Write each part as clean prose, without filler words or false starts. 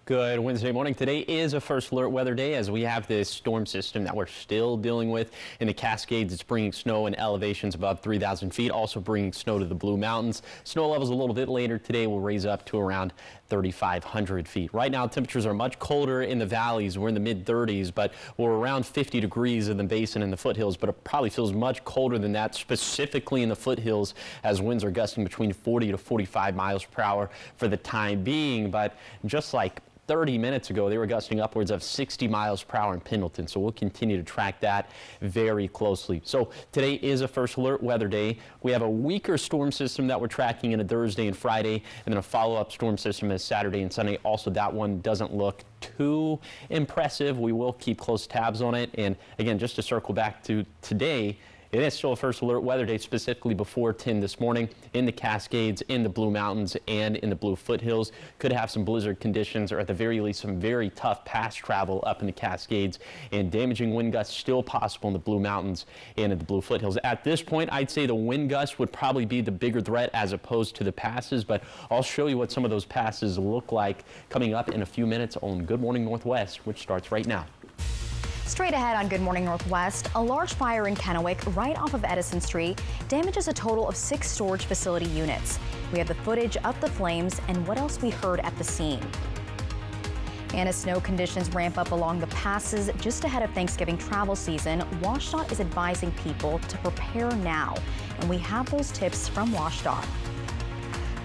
Good Wednesday morning. Today is a first alert weather day as we have this storm system that we're still dealing with in the Cascades. It's bringing snow in elevations above 3,000 feet, also bringing snow to the Blue Mountains. Snow levels a little bit later today will raise up to around 3,500 feet. Right now, temperatures are much colder in the valleys. We're in the mid-30s, but we're around 50 degrees in the basin and the foothills, but it probably feels much colder than that, specifically in the foothills, as winds are gusting between 40 to 45 miles per hour for the time being. But just like 30 minutes ago, they were gusting upwards of 60 miles per hour in Pendleton, so we'll continue to track that very closely. So today is a first alert weather day. We have a weaker storm system that we're tracking in a Thursday and Friday, and then a follow-up storm system is Saturday and Sunday. Also, that one doesn't look too impressive. We will keep close tabs on it. And again, just to circle back to today, it is still a first alert weather day, specifically before 10 this morning in the Cascades, in the Blue Mountains, and in the Blue Foothills. Could have some blizzard conditions, or at the very least some very tough pass travel up in the Cascades, and damaging wind gusts still possible in the Blue Mountains and in the Blue Foothills. At this point, I'd say the wind gusts would probably be the bigger threat as opposed to the passes, but I'll show you what some of those passes look like coming up in a few minutes on Good Morning Northwest, which starts right now. Straight ahead on Good Morning Northwest, a large fire in Kennewick right off of Edison Street damages a total of 6 storage facility units. We have the footage of the flames and what else we heard at the scene. And as snow conditions ramp up along the passes just ahead of Thanksgiving travel season, WashDOT is advising people to prepare now. And we have those tips from WashDOT.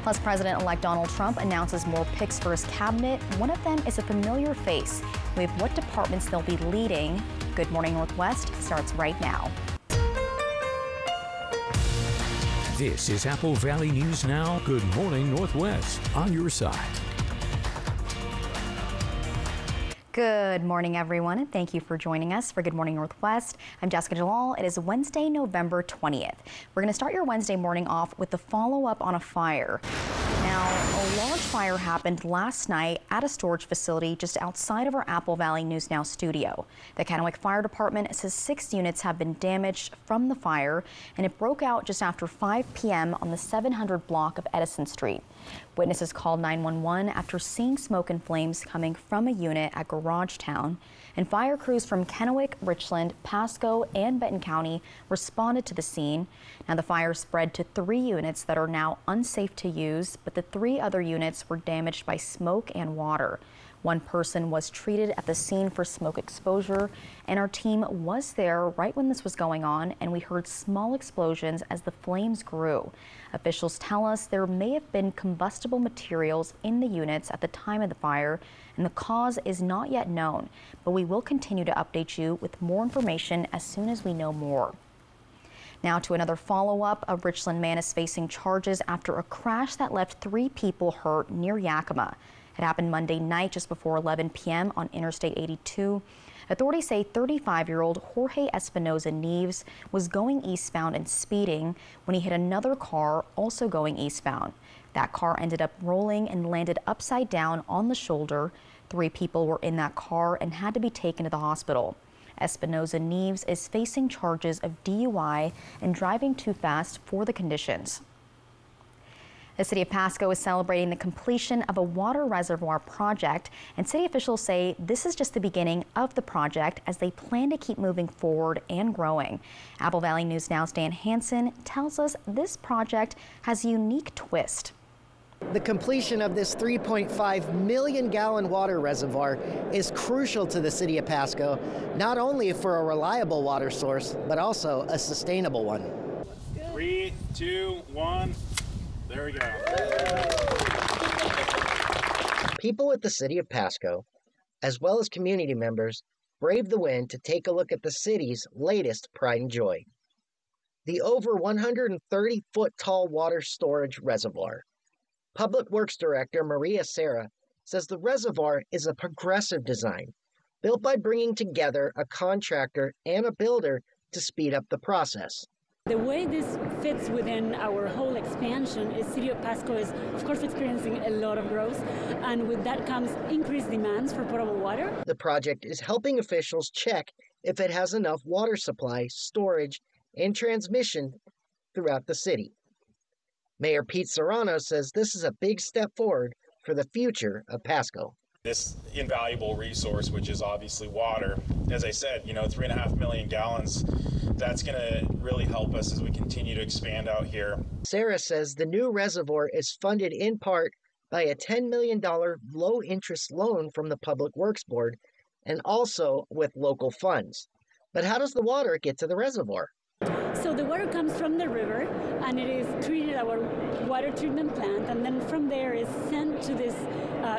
Plus, President-elect Donald Trump announces more picks for his cabinet. One of them is a familiar face. We have what departments they'll be leading. Good Morning Northwest starts right now. This is Apple Valley News Now. Good Morning Northwest, on your side. Good morning, everyone, and thank you for joining us for Good Morning Northwest. I'm Jessica Jalal. It is Wednesday, November 20th. We're going to start your Wednesday morning off with the follow-up on a fire. Now, a large fire happened last night at a storage facility just outside of our Apple Valley News Now studio. The Kennewick Fire Department says 6 units have been damaged from the fire, and it broke out just after 5 p.m. on the 700 block of Edison Street. Witnesses called 911 after seeing smoke and flames coming from a unit at Garage Town, and fire crews from Kennewick, Richland, Pasco, and Benton County responded to the scene. Now, the fire spread to 3 units that are now unsafe to use, but the 3 other units were damaged by smoke and water. One person was treated at the scene for smoke exposure, and our team was there right when this was going on, and we heard small explosions as the flames grew. Officials tell us there may have been combustible materials in the units at the time of the fire, and the cause is not yet known, but we will continue to update you with more information as soon as we know more. Now to another follow-up. A Richland man is facing charges after a crash that left 3 people hurt near Yakima. It happened Monday night just before 11 p.m. on Interstate 82. Authorities say 35-year-old Jorge Espinoza Neves was going eastbound and speeding when he hit another car also going eastbound. That car ended up rolling and landed upside down on the shoulder. 3 people were in that car and had to be taken to the hospital. Espinoza Neves is facing charges of DUI and driving too fast for the conditions. The city of Pasco is celebrating the completion of a water reservoir project, and city officials say this is just the beginning of the project as they plan to keep moving forward and growing. Apple Valley News Now's Dan Hansen tells us this project has a unique twist. The completion of this 3.5 million gallon water reservoir is crucial to the city of Pasco, not only for a reliable water source, but also a sustainable one. 3, 2, 1. There we go. People at the city of Pasco, as well as community members, braved the wind to take a look at the city's latest pride and joy. The over 130-foot tall water storage reservoir. Public Works Director Maria Serra says the reservoir is a progressive design, built by bringing together a contractor and a builder to speed up the process. The way this fits within our whole expansion is City of Pasco is, of course, experiencing a lot of growth, and with that comes increased demands for potable water. The project is helping officials check if it has enough water supply, storage, and transmission throughout the city. Mayor Pete Serrano says this is a big step forward for the future of Pasco. This invaluable resource, which is obviously water, as I said, 3.5 million gallons, that's going to really help us as we continue to expand out here. Sarah says the new reservoir is funded in part by a $10 million low-interest loan from the Public Works Board and also with local funds. But how does the water get to the reservoir? So the water comes from the river and it is treated at our water treatment plant, and then from there is sent to this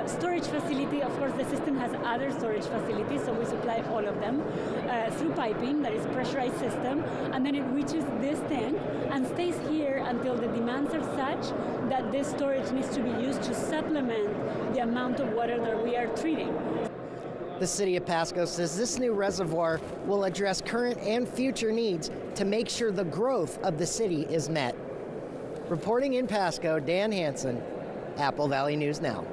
storage facility. Of course, the system has other storage facilities, so we supply all of them through piping, that is pressurized system, and then it reaches this tank and stays here until the demands are such that this storage needs to be used to supplement the amount of water that we are treating. The City of Pasco says this new reservoir will address current and future needs to make sure the growth of the city is met. Reporting in Pasco, Dan Hansen, Apple Valley News Now.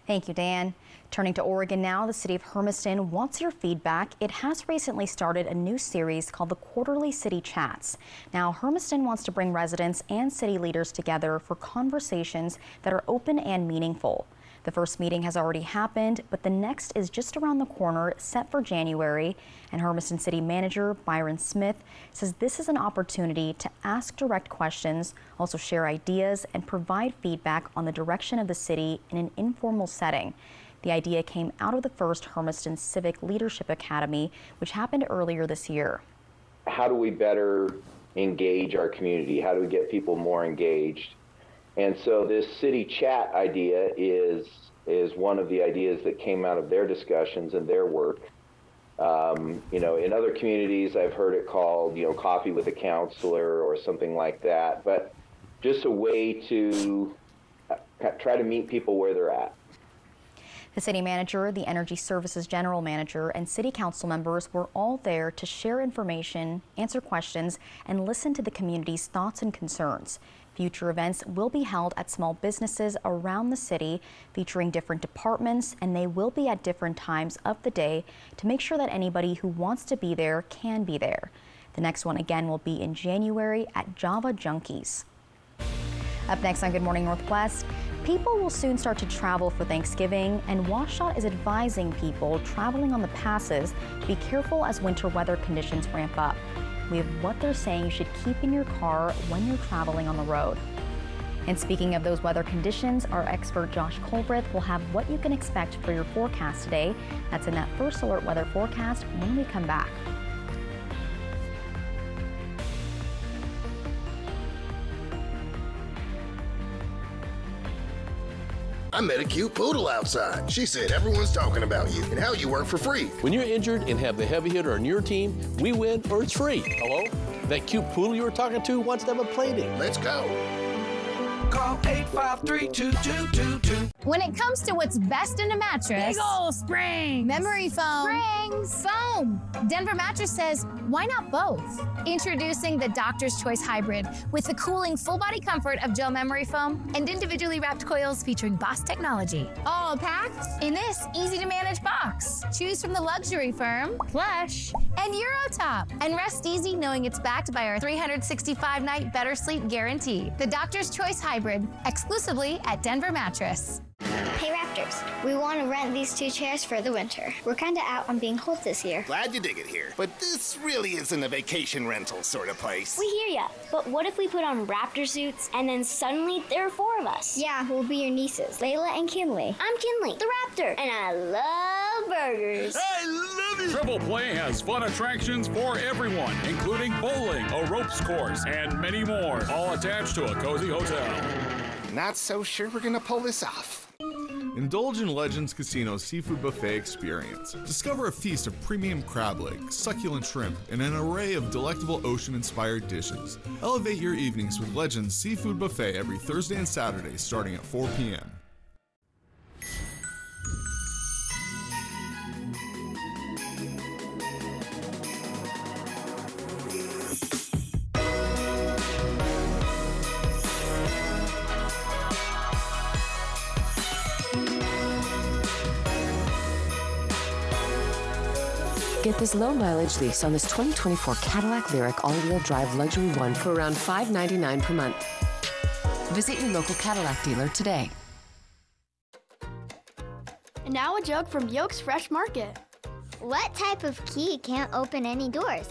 Thank you, Dan. Turning to Oregon now, the city of Hermiston wants your feedback. It has recently started a new series called the Quarterly City Chats. Now, Hermiston wants to bring residents and city leaders together for conversations that are open and meaningful. The first meeting has already happened, but the next is just around the corner, set for January. And Hermiston City Manager Byron Smith says this is an opportunity to ask direct questions, also share ideas, and provide feedback on the direction of the city in an informal setting. The idea came out of the first Hermiston Civic Leadership Academy, which happened earlier this year. How do we better engage our community? How do we get people more engaged? And so this city chat idea is one of the ideas that came out of their discussions and their work. In other communities, I've heard it called, coffee with a counselor or something like that, but just a way to try to meet people where they're at. The city manager, the Energy Services General Manager, and city council members were all there to share information, answer questions, and listen to the community's thoughts and concerns. Future events will be held at small businesses around the city, featuring different departments, and they will be at different times of the day to make sure that anybody who wants to be there can be there. The next one again will be in January at Java Junkies. Up next on Good Morning Northwest, people will soon start to travel for Thanksgiving, and Washout is advising people traveling on the passes to be careful as winter weather conditions ramp up. We have what they're saying you should keep in your car when you're traveling on the road. And speaking of those weather conditions, our expert Josh Colbreth will have what you can expect for your forecast today. That's in that First Alert weather forecast when we come back. I met a cute poodle outside. She said everyone's talking about you and how you work for free. When you're injured and have the heavy hitter on your team, we win or it's free. Hello? That cute poodle you were talking to wants to have a play date. Let's go. Call 853-2222. When it comes to what's best in a mattress, big ol' springs, memory foam, springs, foam. Denver Mattress says, why not both? Introducing the Doctor's Choice Hybrid with the cooling full body comfort of gel memory foam and individually wrapped coils featuring Boss technology. All packed in this easy to manage box. Choose from the luxury firm, Plush, and Eurotop. And rest easy knowing it's backed by our 365-night better sleep guarantee. The Doctor's Choice Hybrid, exclusively at Denver Mattress. Hey Raptors, we want to rent these 2 chairs for the winter. We're kind of out on being cold this year. Glad you dig it here, but this really isn't a vacation rental sort of place. We hear ya, but what if we put on Raptor suits and then suddenly there are 4 of us? Yeah, we'll be your nieces, Layla and Kinley. I'm Kinley, the Raptor, and I love burgers. I love it! Triple Play has fun attractions for everyone, including bowling, a ropes course, and many more, all attached to a cozy hotel. Not so sure we're gonna pull this off. Indulge in Legends Casino's seafood buffet experience. Discover a feast of premium crab legs, succulent shrimp, and an array of delectable ocean-inspired dishes. Elevate your evenings with Legends Seafood Buffet every Thursday and Saturday starting at 4 p.m. Get this low mileage lease on this 2024 Cadillac Lyriq all-wheel drive Luxury One for around $599 per month. Visit your local Cadillac dealer today. And now a joke from Yolk's Fresh Market. What type of key can't open any doors?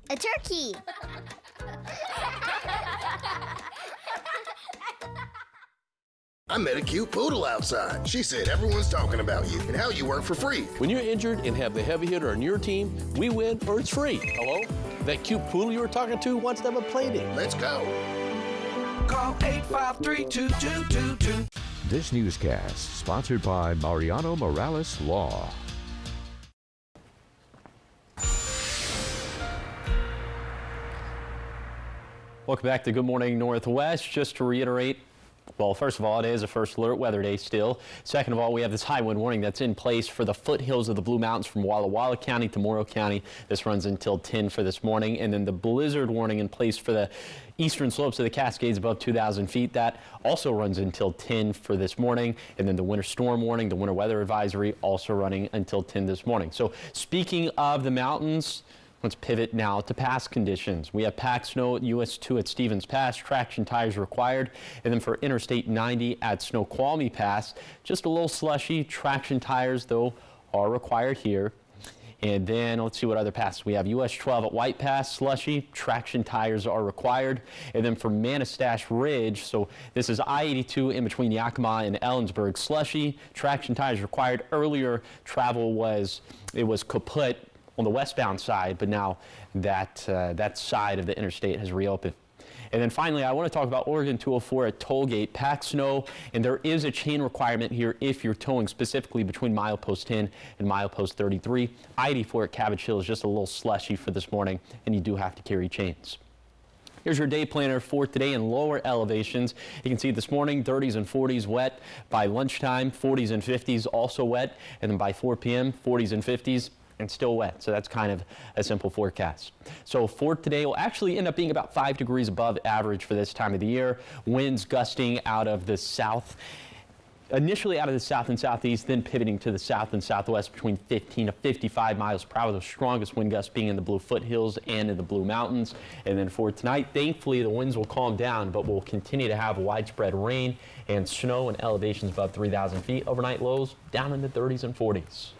A turkey. I met a cute poodle outside. She said everyone's talking about you and how you work for free. When you're injured and have the heavy hitter on your team, we win or it's free. Hello? That cute poodle you were talking to wants to have a play date. Let's go. Call 853-2222. This newscast sponsored by Mariano Morales Law. Welcome back to Good Morning Northwest. Just to reiterate, well, first of all, it is a first alert weather day still. Second of all, we have this high wind warning that's in place for the foothills of the Blue Mountains from Walla Walla County to Morrow County. This runs until 10 for this morning. And then the blizzard warning in place for the eastern slopes of the Cascades above 2,000 feet. That also runs until 10 for this morning. And then the winter storm warning, the winter weather advisory, also running until 10 this morning. So speaking of the mountains, let's pivot now to pass conditions. We have packed snow at US 2 at Stevens Pass, traction tires required. And then for Interstate 90 at Snoqualmie Pass, just a little slushy. Traction tires, though, are required here. And then let's see what other passes. We have US 12 at White Pass, slushy. Traction tires are required. And then for Manistash Ridge, so this is I-82 in between Yakima and Ellensburg, slushy. Traction tires required. Earlier travel was kaput on the westbound side, but now that side of the interstate has reopened. And then finally, I want to talk about Oregon 204 at Tollgate. Packed snow, and there is a chain requirement here if you're towing specifically between milepost 10 and milepost 33. I-84 at Cabbage Hill is just a little slushy for this morning, and you do have to carry chains. Here's your day planner for today in lower elevations. You can see this morning 30s and 40s wet. By lunchtime, 40s and 50s also wet. And then by 4 p.m., 40s and 50s and still wet. So that's kind of a simple forecast. So for today, will actually end up being about 5 degrees above average for this time of the year. Winds gusting out of the south. Initially out of the south and southeast, then pivoting to the south and southwest between 15 to 55 miles per hour. The strongest wind gusts being in the Blue Foothills and in the Blue Mountains. And then for tonight, thankfully, the winds will calm down, but we'll continue to have widespread rain and snow and elevations above 3,000 feet. Overnight lows down in the 30s and 40s.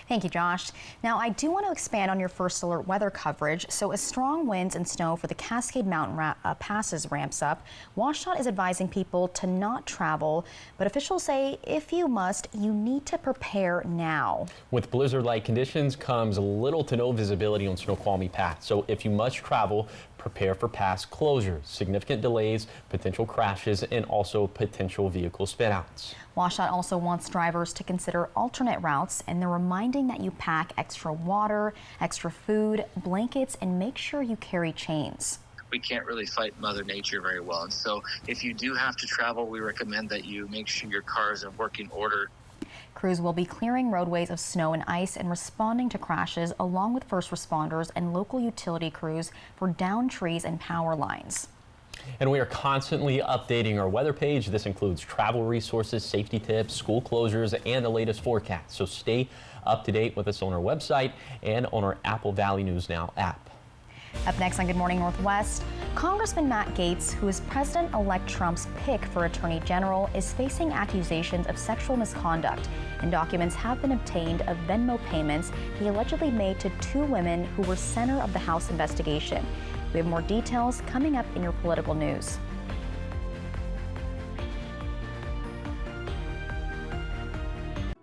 Thank you, Josh. Now, I do want to expand on your first alert weather coverage. So as strong winds and snow for the Cascade Mountain passes ramps up, WashDOT is advising people to not travel, but officials say if you must, you need to prepare now. With blizzard-like conditions comes little to no visibility on Snoqualmie Pass. So if you must travel, prepare for pass closures, significant delays, potential crashes, and also potential vehicle spinouts. WashDOT also wants drivers to consider alternate routes, and they're reminding that you pack extra water, extra food, blankets, and make sure you carry chains. We can't really fight Mother Nature very well, and so if you do have to travel, we recommend that you make sure your car is in working order. Crews will be clearing roadways of snow and ice and responding to crashes, along with first responders and local utility crews for downed trees and power lines. And we are constantly updating our weather page. This includes travel resources, safety tips, school closures, and the latest forecast. So stay up to date with us on our website and on our Apple Valley News Now app. Up next on Good Morning Northwest, Congressman Matt Gaetz, who is President-elect Trump's pick for Attorney General, is facing accusations of sexual misconduct, and documents have been obtained of Venmo payments he allegedly made to 2 women who were center of the House investigation. We have more details coming up in your political news.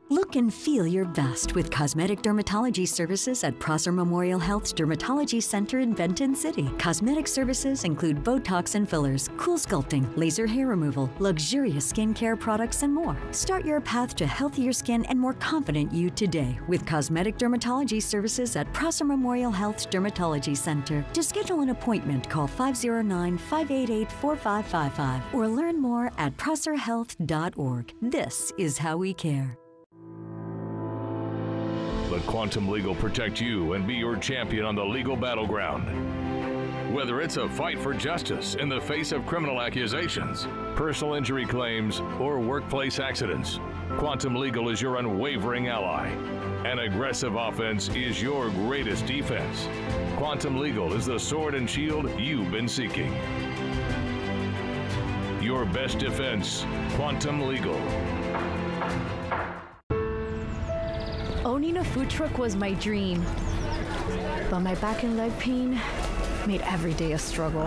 Look and feel your best with cosmetic dermatology services at Prosser Memorial Health's Dermatology Center in Benton City. Cosmetic services include Botox and fillers, cool sculpting, laser hair removal, luxurious skincare products, and more. Start your path to healthier skin and more confident you today with cosmetic dermatology services at Prosser Memorial Health's Dermatology Center. To schedule an appointment, call 509-588-4555 or learn more at prosserhealth.org. This is how we care. Let Quantum Legal protect you and be your champion on the legal battleground. Whether it's a fight for justice in the face of criminal accusations, personal injury claims, or workplace accidents, Quantum Legal is your unwavering ally. An aggressive offense is your greatest defense. Quantum Legal is the sword and shield you've been seeking. Your best defense, Quantum Legal. Owning a food truck was my dream, but my back and leg pain made every day a struggle.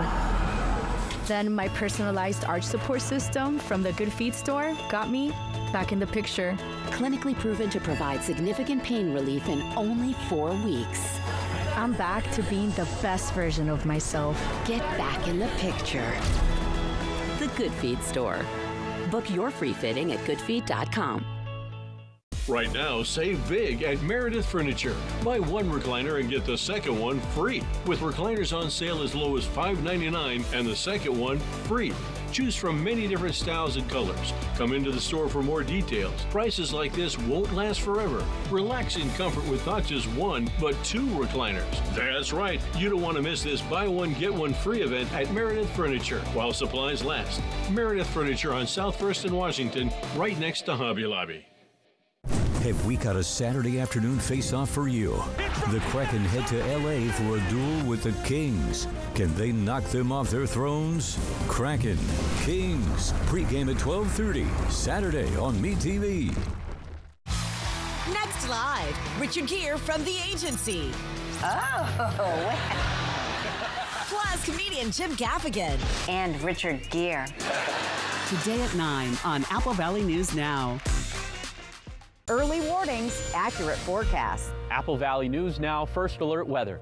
Then my personalized arch support system from the Good Feet store got me back in the picture. Clinically proven to provide significant pain relief in only 4 weeks. I'm back to being the best version of myself. Get back in the picture. The Good Feet store. Book your free fitting at goodfeet.com. Right now, save big at Meredith Furniture. Buy one recliner and get the second one free. With recliners on sale as low as $5.99 and the second one free. Choose from many different styles and colors. Come into the store for more details. Prices like this won't last forever. Relax in comfort with not just one, but 2 recliners. That's right. You don't want to miss this buy one, get one free event at Meredith Furniture while supplies last. Meredith Furniture on South First and Washington, right next to Hobby Lobby. Have we got a Saturday afternoon face-off for you? The Kraken head to L.A. for a duel with the Kings. Can they knock them off their thrones? Kraken, Kings, pregame at 12:30, Saturday on MeTV. Next live, Richard Gere from The Agency. Oh, Plus, comedian Jim Gaffigan. and Richard Gere. Today at 9 on Apple Valley News Now. Early warnings, accurate forecasts. Apple Valley News Now, first alert weather.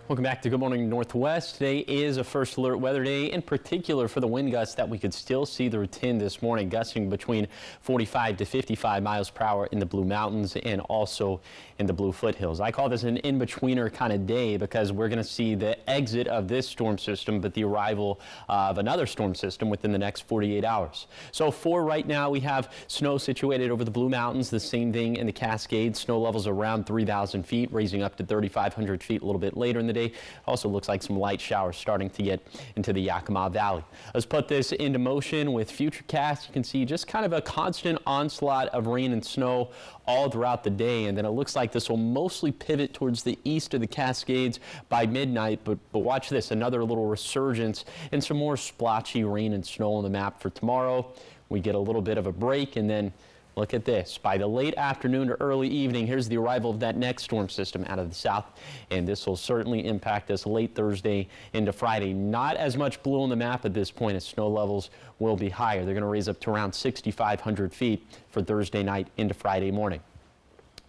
Welcome back to Good Morning Northwest. Today is a first alert weather day, in particular for the wind gusts that we could still see through 10 this morning, gusting between 45 to 55 miles per hour in the Blue Mountains and also in the Blue Foothills. I call this an in-betweener kind of day because we're going to see the exit of this storm system, but the arrival of another storm system within the next 48 hours. So for right now, we have snow situated over the Blue Mountains, the same thing in the Cascades. Snow levels around 3,000 feet, raising up to 3,500 feet a little bit later in the day. Also looks like some light showers starting to get into the Yakima Valley. Let's put this into motion with Futurecast. You can see just kind of a constant onslaught of rain and snow all throughout the day, and then it looks like this will mostly pivot towards the east of the Cascades by midnight, but watch this, another little resurgence and some more splotchy rain and snow on the map for tomorrow. We get a little bit of a break, and then look at this. By the late afternoon to early evening, here's the arrival of that next storm system out of the south, and this will certainly impact us late Thursday into Friday. Not as much blue on the map at this point, as snow levels will be higher. They're going to raise up to around 6,500 feet for Thursday night into Friday morning.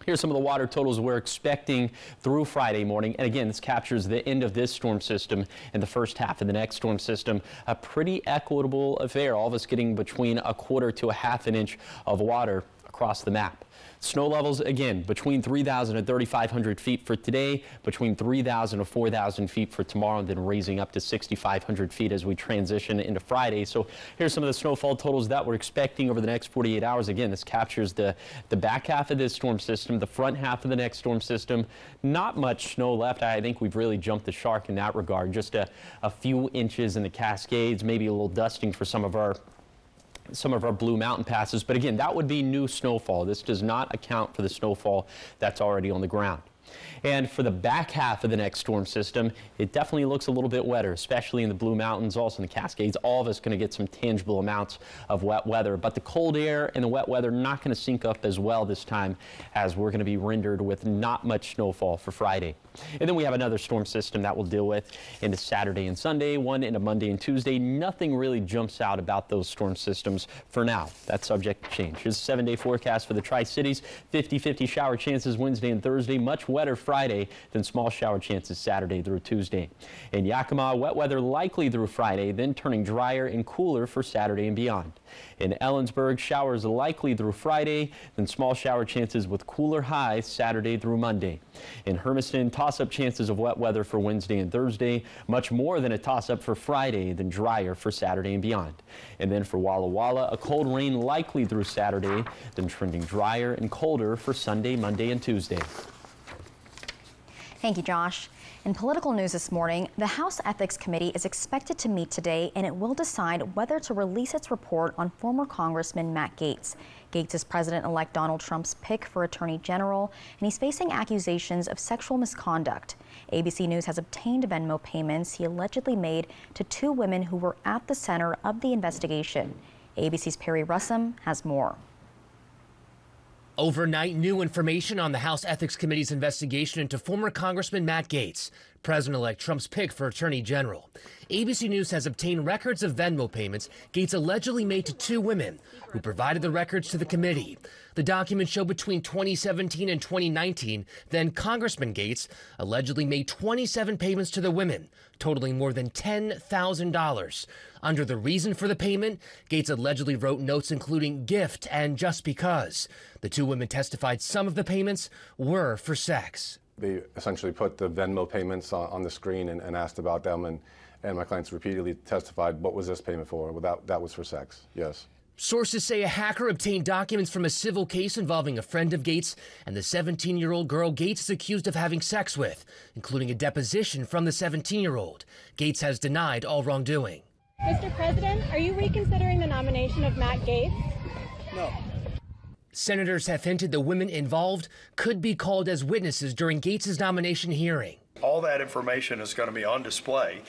Here's some of the water totals we're expecting through Friday morning. And again, this captures the end of this storm system and the first half of the next storm system. A pretty equitable affair, all of us getting between a quarter to a half an inch of water across the map. Snow levels, again, between 3,000 and 3,500 feet for today, between 3,000 to 4,000 feet for tomorrow, and then raising up to 6,500 feet as we transition into Friday. So here's some of the snowfall totals that we're expecting over the next 48 hours. Again, this captures the back half of this storm system, the front half of the next storm system. Not much snow left. I think we've really jumped the shark in that regard. Just a few inches in the Cascades, maybe a little dusting for some of our Blue Mountain passes. But again, that would be new snowfall. This does not account for the snowfall that's already on the ground. And for the back half of the next storm system, it definitely looks a little bit wetter, especially in the Blue Mountains, also in the Cascades. All of us going to get some tangible amounts of wet weather, but the cold air and the wet weather not going to sync up as well this time, as we're going to be rendered with not much snowfall for Friday. And then we have another storm system that we'll deal with into Saturday and Sunday, one into Monday and Tuesday. Nothing really jumps out about those storm systems for now. That's subject to change. Here's a 7-day forecast for the Tri-Cities. 50-50 shower chances Wednesday and Thursday. Much wetter Friday, then small shower chances Saturday through Tuesday. In Yakima, wet weather likely through Friday, then turning drier and cooler for Saturday and beyond. In Ellensburg, showers likely through Friday, then small shower chances with cooler highs Saturday through Monday. In Hermiston, toss-up chances of wet weather for Wednesday and Thursday, much more than a toss-up for Friday, then drier for Saturday and beyond. And then for Walla Walla, a cold rain likely through Saturday, then trending drier and colder for Sunday, Monday, and Tuesday. Thank you, Josh. In political news this morning, the House Ethics Committee is expected to meet today, and it will decide whether to release its report on former Congressman Matt Gaetz. Gaetz is President-elect Donald Trump's pick for Attorney General, and he's facing accusations of sexual misconduct. ABC News has obtained Venmo payments he allegedly made to two women who were at the center of the investigation. ABC's Perry Russum has more. Overnight, new information on the House Ethics Committee's investigation into former Congressman Matt Gaetz, President-elect Trump's pick for Attorney General. ABC News has obtained records of Venmo payments Gaetz allegedly made to two women who provided the records to the committee. The documents show between 2017 and 2019, then Congressman Gaetz allegedly made 27 payments to the women, totaling more than $10,000. Under the reason for the payment, Gaetz allegedly wrote notes including gift and just because. The two women testified some of the payments were for sex. They essentially put the Venmo payments on the screen and asked about them, and my clients repeatedly testified, what was this payment for? Well, that was for sex, yes. Sources say a hacker obtained documents from a civil case involving a friend of Gaetz and the 17-year-old girl Gaetz is accused of having sex with, including a deposition from the 17-year-old. Gaetz has denied all wrongdoing. Mr. President, are you reconsidering the nomination of Matt Gaetz? No. Senators have hinted the women involved could be called as witnesses during Gaetz's nomination hearing. All that information is going to be on display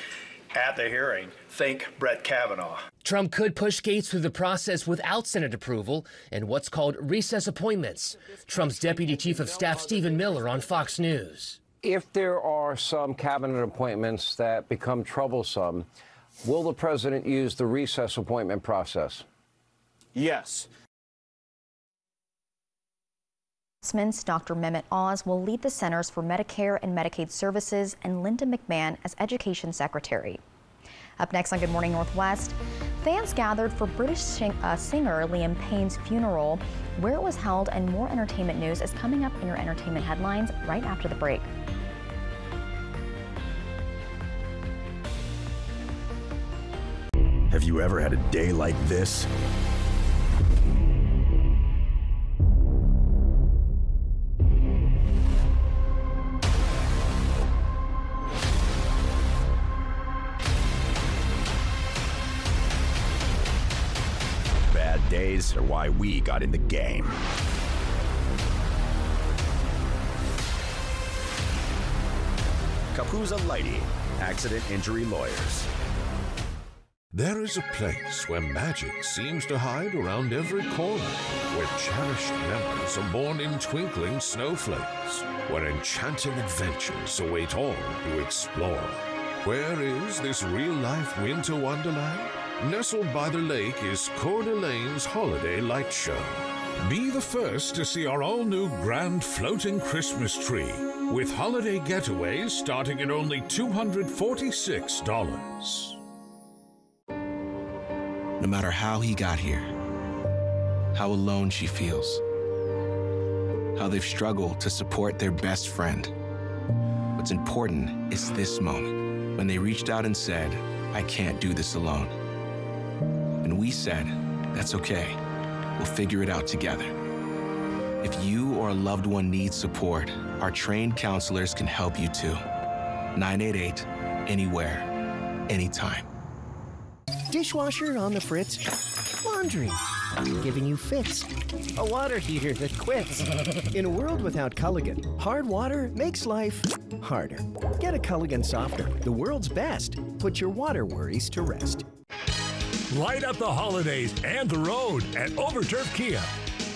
at the hearing. Think Brett Kavanaugh. Trump could push Gaetz through the process without Senate approval and what's called recess appointments. Trump's Deputy Chief of Staff Stephen Miller on Fox News. If there are some cabinet appointments that become troublesome, will the president use the recess appointment process? Yes. Dr. Mehmet Oz will lead the Centers for Medicare and Medicaid Services and Linda McMahon as Education Secretary. Up next on Good Morning Northwest, fans gathered for British singer Liam Payne's funeral, where it was held, and more entertainment news is coming up in your entertainment headlines right after the break. Have you ever had a day like this? Bad days are why we got in the game. Kapuza Lighty, Accident Injury Lawyers. There is a place where magic seems to hide around every corner, where cherished memories are born in twinkling snowflakes, where enchanting adventures await all who explore. Where is this real-life winter wonderland? Nestled by the lake is Coeur d'Alene's Holiday Light Show. Be the first to see our all-new grand floating Christmas tree, with holiday getaways starting at only $246. No matter how he got here, how alone she feels, how they've struggled to support their best friend. What's important is this moment, when they reached out and said, I can't do this alone. And we said, that's okay, we'll figure it out together. If you or a loved one needs support, our trained counselors can help you too. 988, anywhere, anytime. Dishwasher on the fritz. Laundry giving you fits. A water heater that quits. In a world without Culligan, hard water makes life harder. Get a Culligan softer, the world's best. Put your water worries to rest. Light up the holidays and the road at Overturf Kia.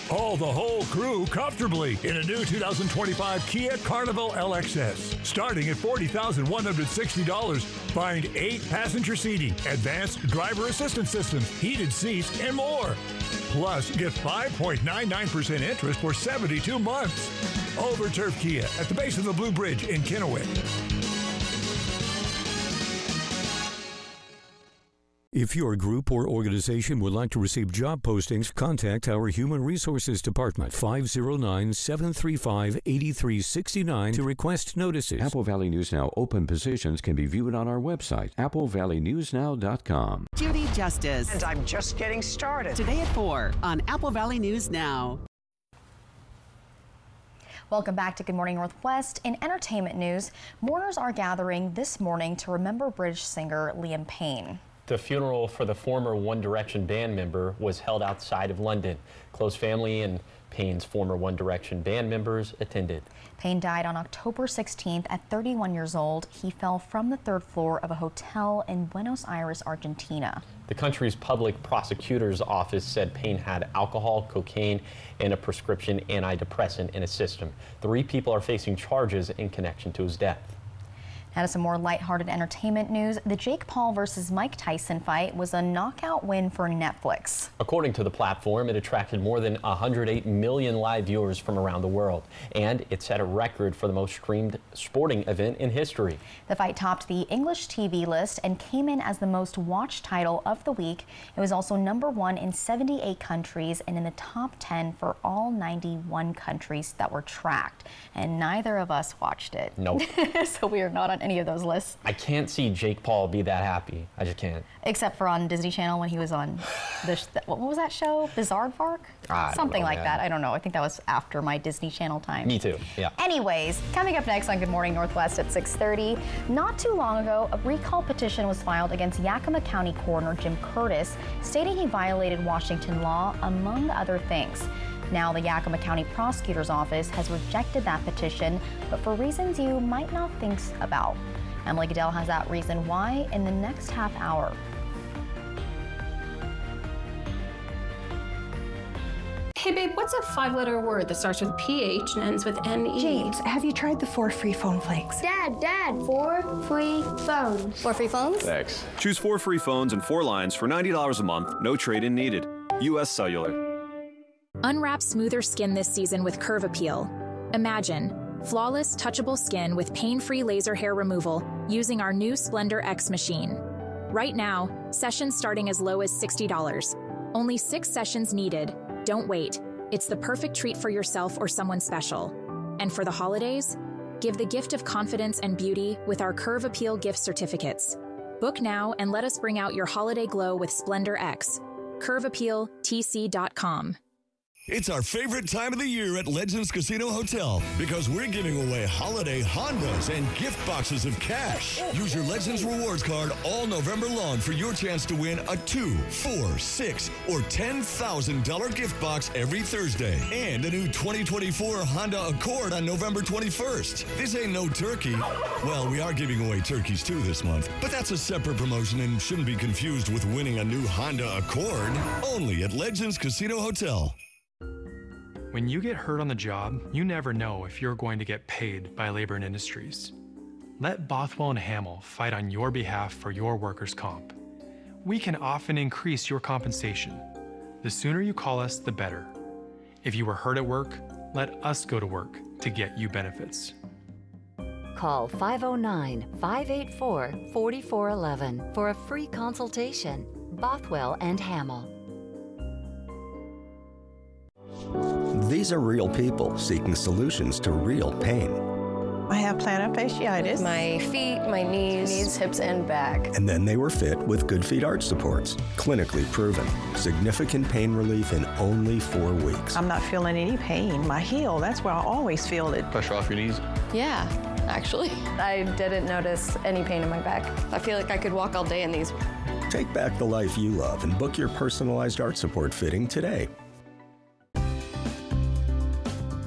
Haul the whole crew comfortably in a new 2025 Kia Carnival LXS. Starting at $40,160. Find 8 passenger seating, advanced driver assistance systems, heated seats, and more. Plus, get 5.99% interest for 72 months. Overturf Kia at the base of the Blue Bridge in Kennewick. If your group or organization would like to receive job postings, contact our Human Resources Department, 509-735-8369 to request notices. Apple Valley News Now open positions can be viewed on our website, applevalleynewsnow.com. Judy Justice. And I'm just getting started. Today at 4 on Apple Valley News Now. Welcome back to Good Morning Northwest. In entertainment news, mourners are gathering this morning to remember British singer Liam Payne. The funeral for the former One Direction band member was held outside of London. Close family and Payne's former One Direction band members attended. Payne died on October 16th at 31 years old. He fell from the third floor of a hotel in Buenos Aires, Argentina. The country's public prosecutor's office said Payne had alcohol, cocaine, and a prescription antidepressant in his system. 3 people are facing charges in connection to his death. Now to some more lighthearted entertainment news. The Jake Paul versus Mike Tyson fight was a knockout win for Netflix. According to the platform, it attracted more than 108 million live viewers from around the world, and it set a record for the most streamed sporting event in history. The fight topped the English TV list and came in as the most watched title of the week. It was also #1 in 78 countries and in the top 10 for all 91 countries that were tracked. And neither of us watched it. Nope. So we are not on any of those lists. I can't see Jake Paul be that happy. I just can't. Except for on Disney Channel when he was on what was that show? Bizarre Park? Something like that. I don't know. I think that was after my Disney Channel time. Me too, yeah. Anyways, coming up next on Good Morning Northwest at 6:30, not too long ago, a recall petition was filed against Yakima County Coroner Jim Curtis, stating he violated Washington law, among other things. Now, the Yakima County Prosecutor's Office has rejected that petition, but for reasons you might not think about. Emily Goodell has that reason why in the next half hour. Hey babe, what's a 5-letter word that starts with PH and ends with NE? James, have you tried the 4 free phone flakes? Dad, 4 free phones. 4 free phones? Thanks. Choose 4 free phones and 4 lines for $90 a month. No trade-in needed. U.S. Cellular. Unwrap smoother skin this season with Curve Appeal. Imagine flawless, touchable skin with pain-free laser hair removal using our new Splendor X machine. Right now, sessions starting as low as $60. Only 6 sessions needed. Don't wait. It's the perfect treat for yourself or someone special. And for the holidays, give the gift of confidence and beauty with our Curve Appeal gift certificates. Book now and let us bring out your holiday glow with Splendor X. CurveAppealTC.com. It's our favorite time of the year at Legends Casino Hotel because we're giving away holiday Hondas and gift boxes of cash. Use your Legends Rewards card all November long for your chance to win a $2, $4, $6, or $10,000 gift box every Thursday. And a new 2024 Honda Accord on November 21st. This ain't no turkey. Well, we are giving away turkeys too this month, but that's a separate promotion and shouldn't be confused with winning a new Honda Accord. Only at Legends Casino Hotel. When you get hurt on the job, you never know if you're going to get paid by Labor and Industries. Let Bothwell and Hamill fight on your behalf for your workers' comp. We can often increase your compensation. The sooner you call us, the better. If you were hurt at work, let us go to work to get you benefits. Call 509-584-4411 for a free consultation. Bothwell and Hamill. These are real people seeking solutions to real pain. I have plantar fasciitis. My feet, my knees, hips, and back. And then they were fit with Good Feet arch supports. Clinically proven. Significant pain relief in only 4 weeks. I'm not feeling any pain. My heel, that's where I always feel it. Pressure off your knees? Yeah, actually. I didn't notice any pain in my back. I feel like I could walk all day in these. Take back the life you love and book your personalized arch support fitting today.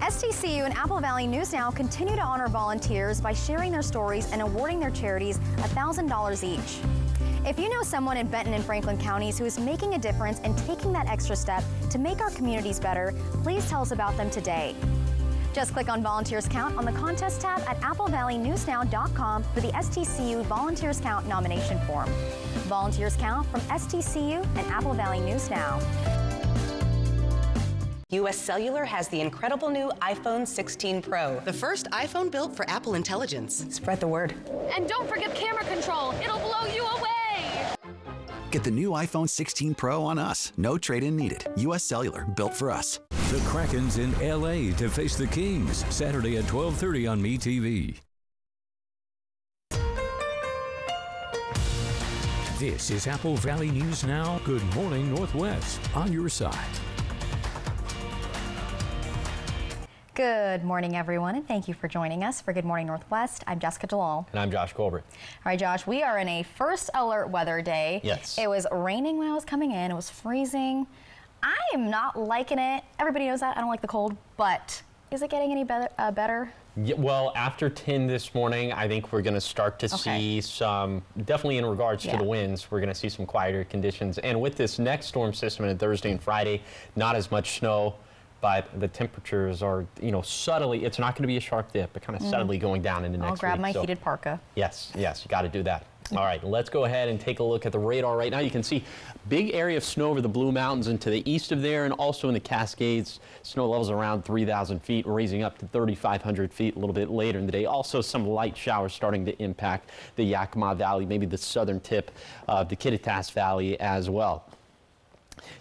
STCU and Apple Valley News Now continue to honor volunteers by sharing their stories and awarding their charities $1,000 each. If you know someone in Benton and Franklin counties who is making a difference and taking that extra step to make our communities better, please tell us about them today. Just click on Volunteers Count on the Contest tab at applevalleynewsnow.com for the STCU Volunteers Count nomination form. Volunteers Count from STCU and Apple Valley News Now. U.S. Cellular has the incredible new iPhone 16 Pro. The first iPhone built for Apple Intelligence. Spread the word. And don't forget camera control. It'll blow you away. Get the new iPhone 16 Pro on us. No trade-in needed. U.S. Cellular, built for us. The Kraken's in L.A. to face the Kings, Saturday at 12:30 on MeTV. This is Apple Valley News Now. Good morning, Northwest, on your side. Good morning, everyone, and thank you for joining us for Good Morning Northwest. I'm Jessica Jalal. And I'm Josh Colbert. All right, Josh, we are in a first alert weather day. Yes. It was raining when I was coming in. It was freezing. I am not liking it. Everybody knows that. I don't like the cold, but is it getting any better? Yeah, well, after 10 this morning, I think we're going to start to see some, definitely in regards to the winds, we're going to see some quieter conditions. And with this next storm system on Thursday and Friday, not as much snow, but the temperatures are, you know, subtly, it's not going to be a sharp dip, but kind of subtly going down into next week. I'll grab my heated parka. Yes, you got to do that. All right, let's go ahead and take a look at the radar right now. You can see big area of snow over the Blue Mountains and to the east of there, and also in the Cascades. Snow levels around 3,000 feet, raising up to 3,500 feet a little bit later in the day. Also, some light showers starting to impact the Yakima Valley, maybe the southern tip of the Kittitas Valley as well.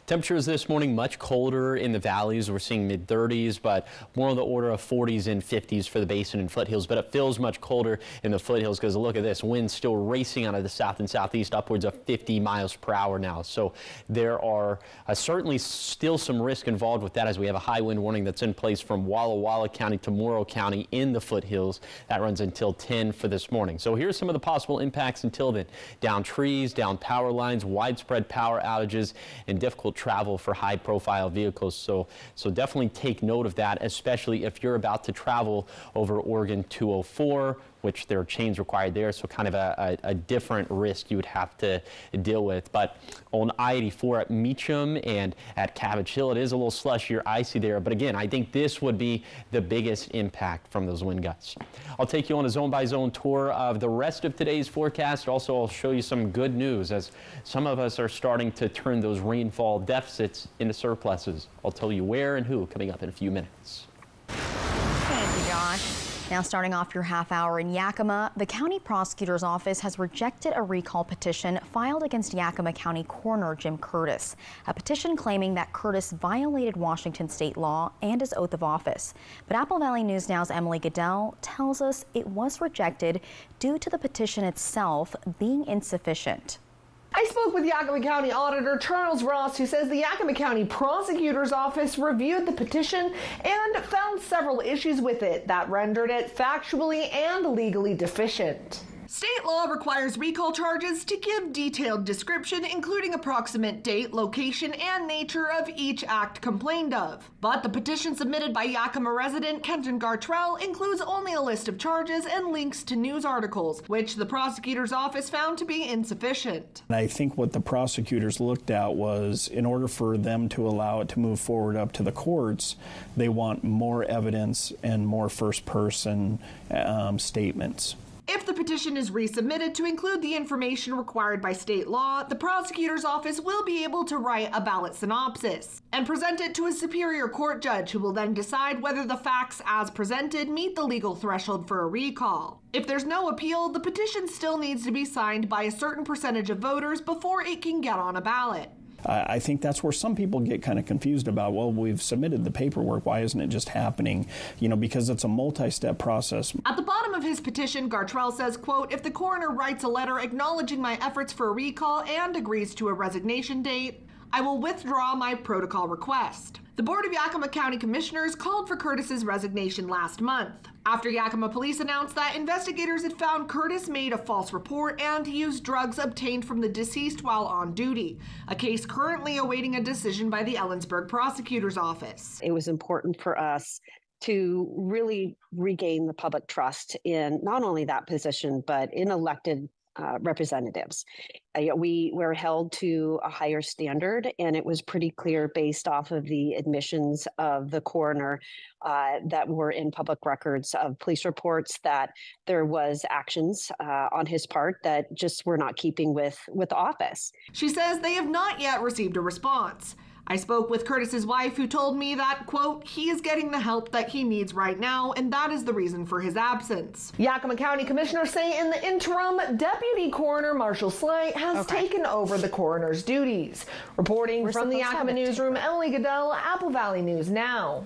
Temperatures this morning much colder in the valleys. We're seeing mid-30s, but more on the order of 40s and 50s for the basin and foothills. But it feels much colder in the foothills because look at this, winds still racing out of the south and southeast upwards of 50 miles per hour now. So there are certainly still some risk involved with that as we have a high wind warning that's in place from Walla Walla County to Morrow County in the foothills. That runs until 10 for this morning. So here's some of the possible impacts until then. Down trees, down power lines, widespread power outages, and difficult travel for high-profile vehicles. So definitely take note of that, especially if you're about to travel over Oregon 204, which there are chains required there, so kind of a different risk you would have to deal with. But on I-84 at Meacham and at Cabbage Hill, it is a little slushy or icy there. But again, I think this would be the biggest impact from those wind gusts. I'll take you on a zone-by-zone tour of the rest of today's forecast. Also, I'll show you some good news as some of us are starting to turn those rainfall deficits into surpluses. I'll tell you where and who coming up in a few minutes. Thank you, Josh. Now, starting off your half hour in Yakima, the county prosecutor's office has rejected a recall petition filed against Yakima County Coroner Jim Curtis, a petition claiming that Curtis violated Washington state law and his oath of office. But Apple Valley News Now's Emily Goodell tells us it was rejected due to the petition itself being insufficient. I spoke with Yakima County Auditor Charles Ross, who says the Yakima County Prosecutor's Office reviewed the petition and found several issues with it that rendered it factually and legally deficient. State law requires recall charges to give detailed description, including approximate date, location, and nature of each act complained of. But the petition submitted by Yakima resident Kenton Gartrell includes only a list of charges and links to news articles, which the prosecutor's office found to be insufficient. I think what the prosecutors looked at was, in order for them to allow it to move forward up to the courts, they want more evidence and more first-person statements. If the petition is resubmitted to include the information required by state law, the prosecutor's office will be able to write a ballot synopsis and present it to a superior court judge who will then decide whether the facts as presented meet the legal threshold for a recall. If there's no appeal, the petition still needs to be signed by a certain percentage of voters before it can get on a ballot. I think that's where some people get kind of confused about, well, we've submitted the paperwork, why isn't it just happening? You know, because it's a multi-step process. At the bottom of his petition, Gartrell says, quote, if the coroner writes a letter acknowledging my efforts for a recall and agrees to a resignation date, I will withdraw my protocol request. The Board of Yakima County Commissioners called for Curtis's resignation last month, after Yakima police announced that investigators had found Curtis made a false report and used drugs obtained from the deceased while on duty, a case currently awaiting a decision by the Ellensburg prosecutor's office. It was important for us to really regain the public trust in not only that position, but in elected representatives. We were held to a higher standard, and it was pretty clear based off of the admissions of the coroner that were in public records of police reports that there was actions on his part that just were not keeping with office. She says they have not yet received a response. I spoke with Curtis's wife, who told me that, quote, he is getting the help that he needs right now, and that is the reason for his absence. Yakima County commissioners say in the interim, Deputy Coroner Marshall Slight has taken over the coroner's duties. Reporting from the Yakima newsroom, Emily Goodell, Apple Valley News Now.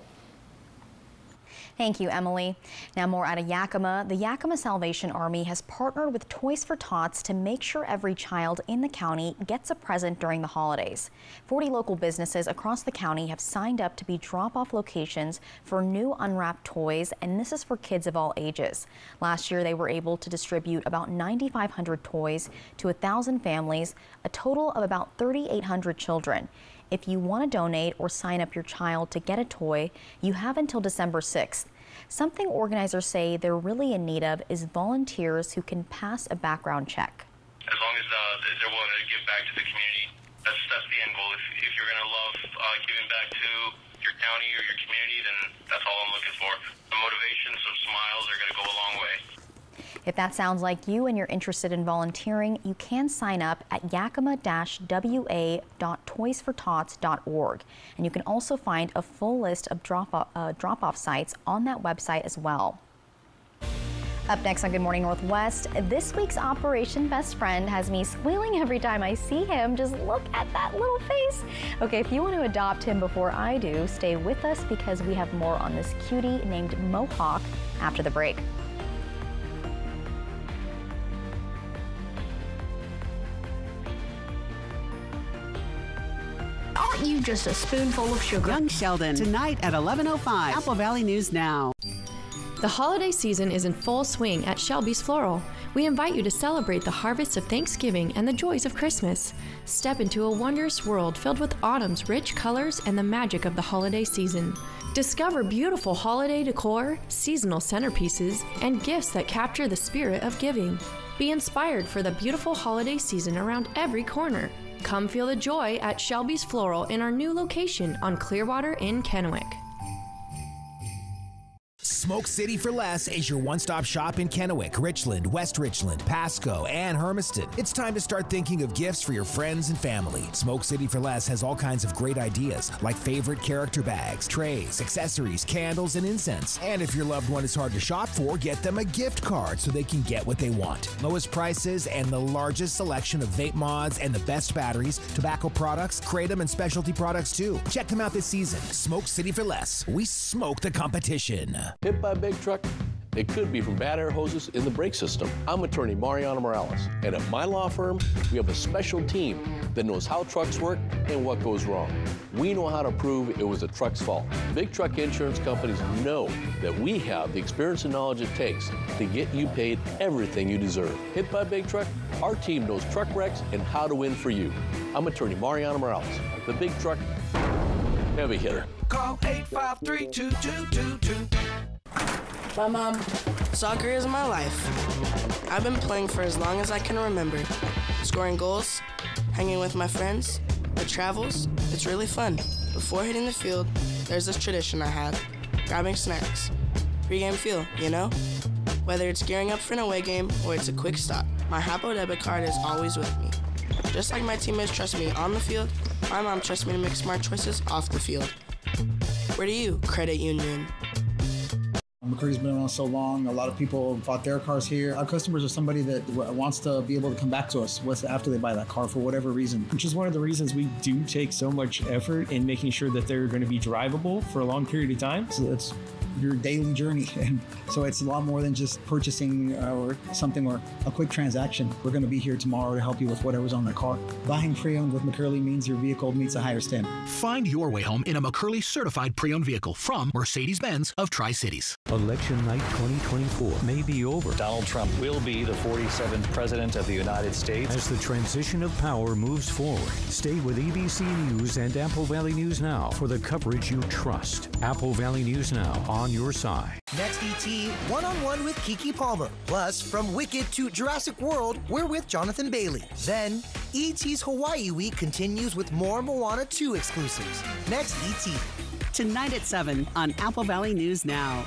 Thank you, Emily. Now more out of Yakima. The Yakima Salvation Army has partnered with Toys for Tots to make sure every child in the county gets a present during the holidays. 40 local businesses across the county have signed up to be drop-off locations for new unwrapped toys, and this is for kids of all ages. Last year, they were able to distribute about 9,500 toys to 1,000 families, a total of about 3,800 children. If you want to donate or sign up your child to get a toy, you have until December 6th. Something organizers say they're really in need of is volunteers who can pass a background check. As long as they're willing to give back to the community, that's the end goal. If you're going to love giving back to your county or your community, then that's all I'm looking for. The motivation, some smiles are going to go a long way. If that sounds like you and you're interested in volunteering, you can sign up at yakima-wa.toysfortots.org. And you can also find a full list of drop-off sites on that website as well. Up next on Good Morning Northwest, this week's Operation Best Friend has me squealing every time I see him. Just look at that little face. Okay, if you want to adopt him before I do, stay with us because we have more on this cutie named Mohawk after the break. Aren't you just a spoonful of sugar? Young Sheldon, tonight at 11:05. Apple Valley News Now. The holiday season is in full swing at Shelby's Floral. We invite you to celebrate the harvest of Thanksgiving and the joys of Christmas. Step into a wondrous world filled with autumn's rich colors and the magic of the holiday season. Discover beautiful holiday decor, seasonal centerpieces, and gifts that capture the spirit of giving. Be inspired for the beautiful holiday season around every corner. Come feel the joy at Shelby's Floral in our new location on Clearwater in Kennewick. Smoke City for Less is your one-stop shop in Kennewick, Richland, West Richland, Pasco, and Hermiston. It's time to start thinking of gifts for your friends and family. Smoke City for Less has all kinds of great ideas, like favorite character bags, trays, accessories, candles, and incense. And if your loved one is hard to shop for, get them a gift card so they can get what they want. Lowest prices and the largest selection of vape mods and the best batteries, tobacco products, kratom, and specialty products too. Check them out this season. Smoke City for Less. We smoke the competition. Hit by a big truck? It could be from bad air hoses in the brake system. I'm attorney Mariana Morales, and at my law firm, we have a special team that knows how trucks work and what goes wrong. We know how to prove it was the truck's fault. Big truck insurance companies know that we have the experience and knowledge it takes to get you paid everything you deserve. Hit by a big truck? Our team knows truck wrecks and how to win for you. I'm attorney Mariana Morales, the big truck heavy hitter. Call 853-2222. My mom. Soccer is my life. I've been playing for as long as I can remember. Scoring goals, hanging with my friends, the travels, it's really fun. Before hitting the field, there's this tradition I have, grabbing snacks. Pre-game feel, you know? Whether it's gearing up for an away game or it's a quick stop, my Hapo debit card is always with me. Just like my teammates trust me on the field, my mom trusts me to make smart choices off the field. Where do you, Credit Union? McCurdy's been around so long. A lot of people bought their cars here. Our customers are somebody that wants to be able to come back to us after they buy that car for whatever reason. Which is one of the reasons we do take so much effort in making sure that they're going to be drivable for a long period of time. So it's your daily journey. And so it's a lot more than just purchasing or something or a quick transaction. We're going to be here tomorrow to help you with whatever's on the car. Buying pre-owned with McCurdy means your vehicle meets a higher standard. Find your way home in a McCurdy certified pre-owned vehicle from Mercedes-Benz of Tri-Cities. Election night 2024 may be over. Donald Trump will be the 47th president of the United States. As the transition of power moves forward, stay with ABC News and Apple Valley News Now for the coverage you trust. Apple Valley News Now, on your side. Next ET, one-on-one with Keke Palmer. Plus, from Wicked to Jurassic World, we're with Jonathan Bailey. Then, ET's Hawaii Week continues with more Moana 2 exclusives. Next ET. Tonight at 7 on Apple Valley News Now.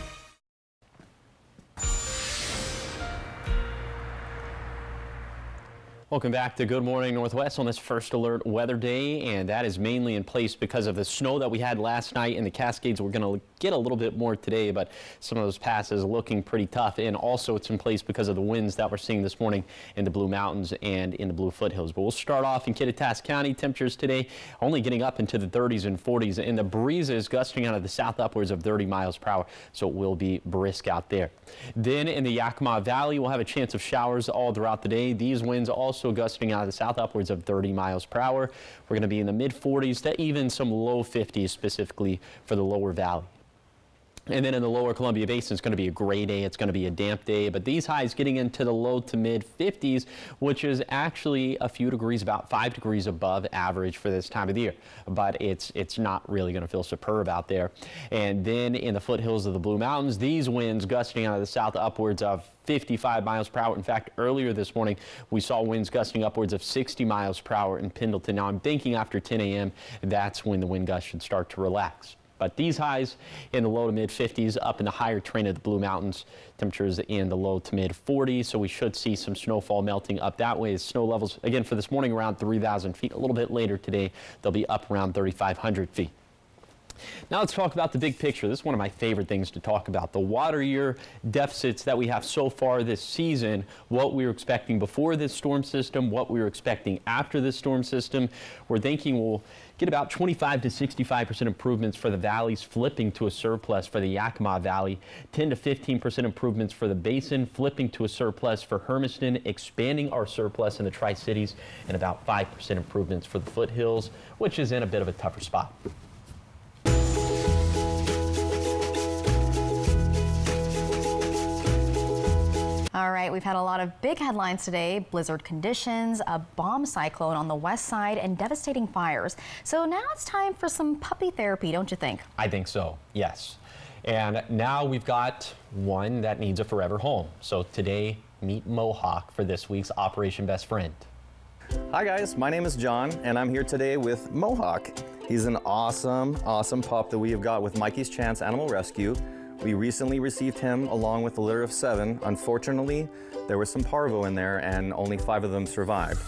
Welcome back to Good Morning Northwest on this first alert weather day, and that is mainly in place because of the snow that we had last night in the Cascades. We're going to get a little bit more today, but some of those passes looking pretty tough, and also it's in place because of the winds that we're seeing this morning in the Blue Mountains and in the Blue Foothills. But we'll start off in Kittitas County. Temperatures today only getting up into the 30s and 40s, and the breezes gusting out of the south upwards of 30 miles per hour, so it will be brisk out there. Then in the Yakima Valley, we'll have a chance of showers all throughout the day. These winds also gusting out of the south upwards of 30 miles per hour. We're going to be in the mid 40s to even some low 50s specifically for the lower valley. And then in the lower Columbia Basin, it's going to be a gray day. It's going to be a damp day, but these highs getting into the low to mid 50s, which is actually a few degrees, about 5 degrees above average for this time of the year. But it's not really going to feel superb out there. And then in the foothills of the Blue Mountains, these winds gusting out of the south upwards of 55 miles per hour. In fact, earlier this morning, we saw winds gusting upwards of 60 miles per hour in Pendleton. Now, I'm thinking after 10 a.m., that's when the wind gusts should start to relax. But these highs in the low to mid 50s, up in the higher terrain of the Blue Mountains, temperatures in the low to mid 40s. So we should see some snowfall melting up that way. As snow levels, again, for this morning around 3,000 feet. A little bit later today, they'll be up around 3,500 feet. Now let's talk about the big picture. This is one of my favorite things to talk about. The water year deficits that we have so far this season, what we were expecting before this storm system, what we were expecting after this storm system. We're thinking we'll get about 25 to 65% improvements for the valleys, flipping to a surplus for the Yakima Valley, 10 to 15% improvements for the Basin, flipping to a surplus for Hermiston, expanding our surplus in the Tri-Cities, and about 5% improvements for the foothills, which is in a bit of a tougher spot. All right, we've had a lot of big headlines today. Blizzard conditions, a bomb cyclone on the west side, and devastating fires. So now it's time for some puppy therapy, don't you think? I think so, yes. And now we've got one that needs a forever home. So today, meet Mohawk for this week's Operation Best Friend. Hi guys, my name is John, and I'm here today with Mohawk. He's an awesome pup that we have got with Mikey's Chance Animal Rescue. We recently received him along with a litter of 7. Unfortunately, there was some parvo in there and only 5 of them survived.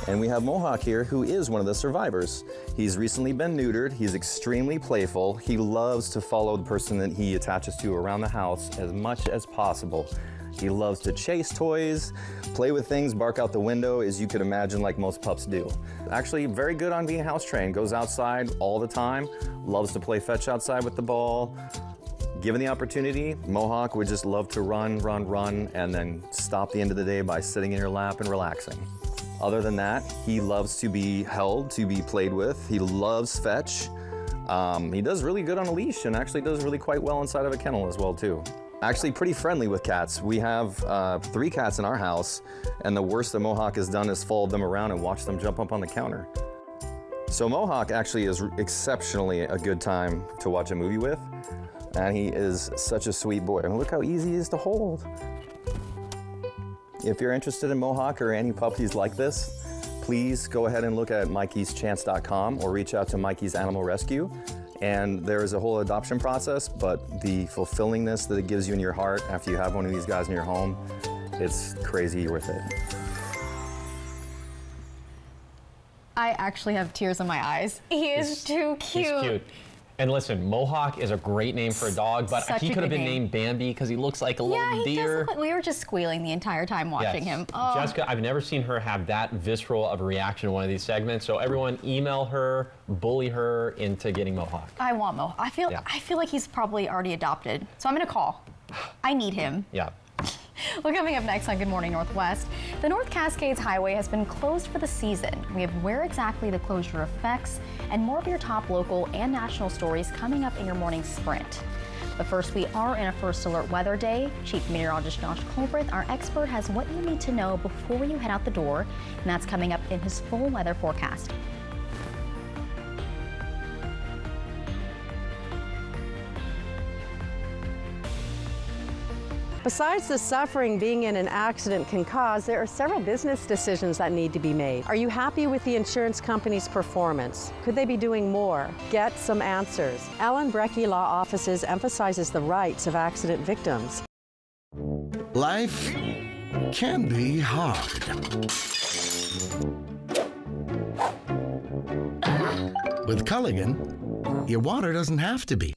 And we have Mohawk here, who is one of the survivors. He's recently been neutered. He's extremely playful. He loves to follow the person that he attaches to around the house as much as possible. He loves to chase toys, play with things, bark out the window, as you could imagine, like most pups do. Actually, very good on being house trained. Goes outside all the time, loves to play fetch outside with the ball. Given the opportunity, Mohawk would just love to run, and then stop the end of the day by sitting in your lap and relaxing. Other than that, he loves to be held, to be played with. He loves fetch. He does really good on a leash and actually does really quite well inside of a kennel as well too. Actually pretty friendly with cats. We have 3 cats in our house, and the worst that Mohawk has done is followed them around and watch them jump up on the counter. So Mohawk actually is exceptionally a good time to watch a movie with. And he is such a sweet boy. And look how easy he is to hold. If you're interested in Mohawk or any puppies like this, please go ahead and look at MikeysChance.com or reach out to Mikey's Animal Rescue. And there is a whole adoption process, but the fulfillingness that it gives you in your heart after you have one of these guys in your home, it's crazy worth it. I actually have tears in my eyes. He is too cute. He's cute. And listen, Mohawk is a great name for a dog, but he could have been named Bambi because he looks like a little deer. We were just squealing the entire time watching him. Oh. Jessica, I've never seen her have that visceral of a reaction to one of these segments. So everyone email her, bully her into getting Mohawk. I want Mohawk. I feel like he's probably already adopted. So I'm going to call. I need him. Yeah. Well, coming up next on Good Morning Northwest, the North Cascades Highway has been closed for the season. We have where exactly the closure affects and more of your top local and national stories coming up in your morning sprint. But first, we are in a first alert weather day. Chief Meteorologist Josh Colbreth, our expert, has what you need to know before you head out the door, and that's coming up in his full weather forecast. Besides the suffering being in an accident can cause, there are several business decisions that need to be made. Are you happy with the insurance company's performance? Could they be doing more? Get some answers. Allen Brecky Law Offices emphasizes the rights of accident victims. Life can be hard. With Culligan, your water doesn't have to be.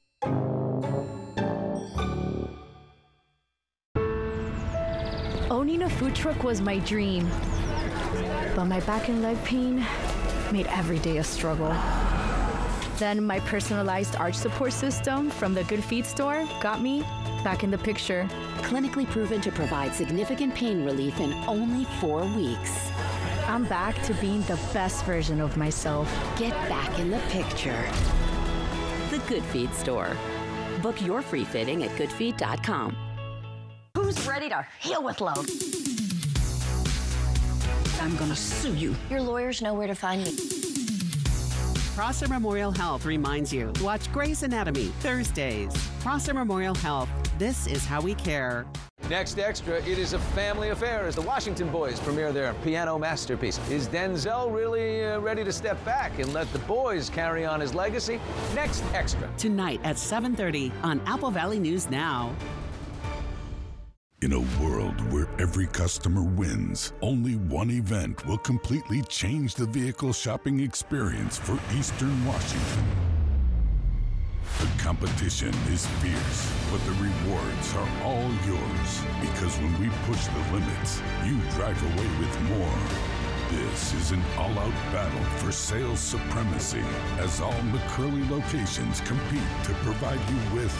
Owning a food truck was my dream, but my back and leg pain made every day a struggle. Then my personalized arch support system from the Good Feet store got me back in the picture. Clinically proven to provide significant pain relief in only 4 weeks. I'm back to being the best version of myself. Get back in the picture. The Good Feet store. Book your free fitting at goodfeet.com. Who's ready to heal with love? I'm gonna sue you. Your lawyers know where to find me. Prosser Memorial Health reminds you to watch Grey's Anatomy Thursdays. Prosser Memorial Health. This is how we care. Next Extra, it is a family affair as the Washington Boys premiere their piano masterpiece. Is Denzel really ready to step back and let the boys carry on his legacy? Next Extra. Tonight at 7:30 on Apple Valley News Now. In a world where every customer wins, only one event will completely change the vehicle shopping experience for Eastern Washington. The competition is fierce, but the rewards are all yours. Because when we push the limits, you drive away with more. This is an all-out battle for sales supremacy as all McCurley locations compete to provide you with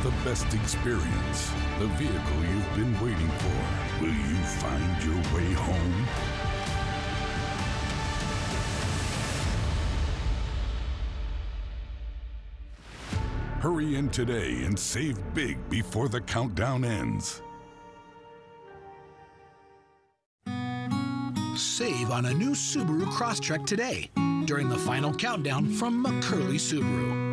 the best experience, the vehicle you've been waiting for. Will you find your way home? Hurry in today and save big before the countdown ends. Save on a new Subaru Crosstrek today during the final countdown from McCurley Subaru.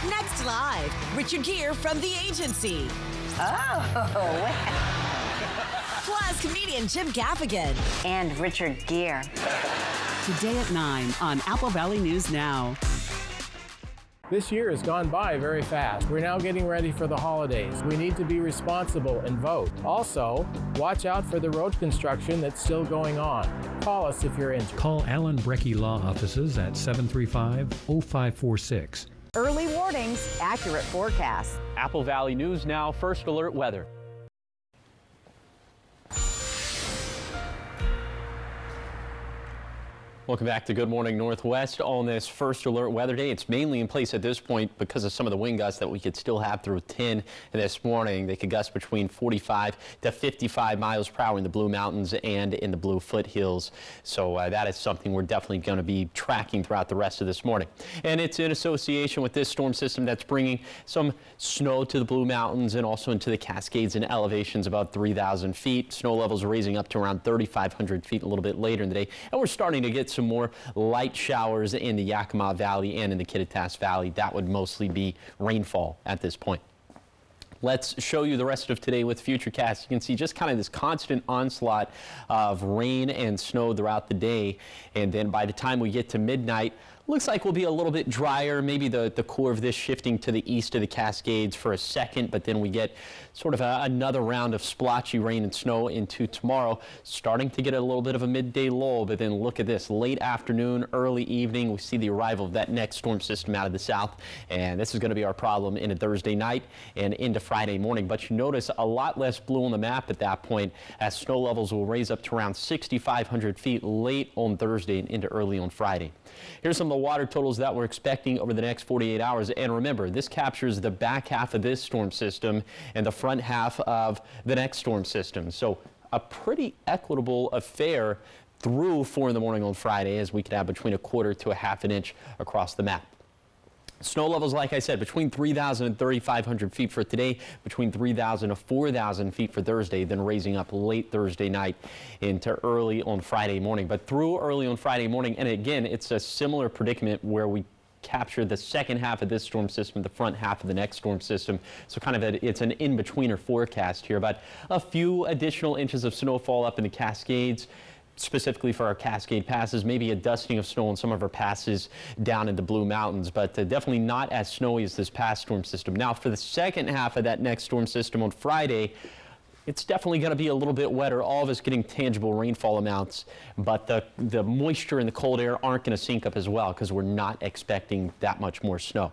Next live, Richard Gere from The Agency. Oh, Plus, comedian Jim Gaffigan. and Richard Gere. Today at 9 on Apple Valley News Now. This year has gone by very fast. We're now getting ready for the holidays. We need to be responsible and vote. Also, watch out for the road construction that's still going on. Call us if you're injured. Call Allen Brecky Law Offices at 735-0546. Early warnings, accurate forecasts. Apple Valley News Now, First Alert Weather. Welcome back to Good Morning Northwest on this First Alert Weather Day. It's mainly in place at this point because of some of the wind gusts that we could still have through 10 this morning. They could gust between 45 to 55 miles per hour in the Blue Mountains and in the Blue Foothills. So that is something we're definitely going to be tracking throughout the rest of this morning. And it's in association with this storm system that's bringing some snow to the Blue Mountains and also into the Cascades and elevations about 3,000 feet. Snow levels rising up to around 3,500 feet a little bit later in the day. And we're starting to get some more light showers in the Yakima Valley and in the Kittitas Valley. That would mostly be rainfall at this point. Let's show you the rest of today with Futurecast. You can see just kind of this constant onslaught of rain and snow throughout the day. And then by the time we get to midnight, looks like we'll be a little bit drier, maybe the core of this shifting to the east of the Cascades for a second, but then we get sort of another round of splotchy rain and snow into tomorrow, starting to get a little bit of a midday lull. But then look at this, late afternoon, early evening, we see the arrival of that next storm system out of the south, and this is going to be our problem into Thursday night and into Friday morning. But you notice a lot less blue on the map at that point, as snow levels will raise up to around 6,500 feet late on Thursday and into early on Friday. Here's some of the water totals that we're expecting over the next 48 hours. And remember, this captures the back half of this storm system and the front half of the next storm system. So a pretty equitable affair through 4 in the morning on Friday, as we could have between 1/4 to 1/2 inch across the map. Snow levels, like I said, between 3,000 and 3,500 feet for today, between 3,000 to 4,000 feet for Thursday, then raising up late Thursday night into early on Friday morning. But through early on Friday morning, and again, it's a similar predicament where we capture the second half of this storm system, the front half of the next storm system. So kind of it's an in-betweener forecast here, but a few additional inches of snowfall up in the Cascades. specifically for our Cascade passes, maybe a dusting of snow on some of our passes down in the Blue Mountains, but definitely not as snowy as this past storm system. Now, for the second half of that next storm system on Friday, it's definitely going to be a little bit wetter. All of us getting tangible rainfall amounts, but the moisture and the cold air aren't going to sync up as well because we're not expecting that much more snow.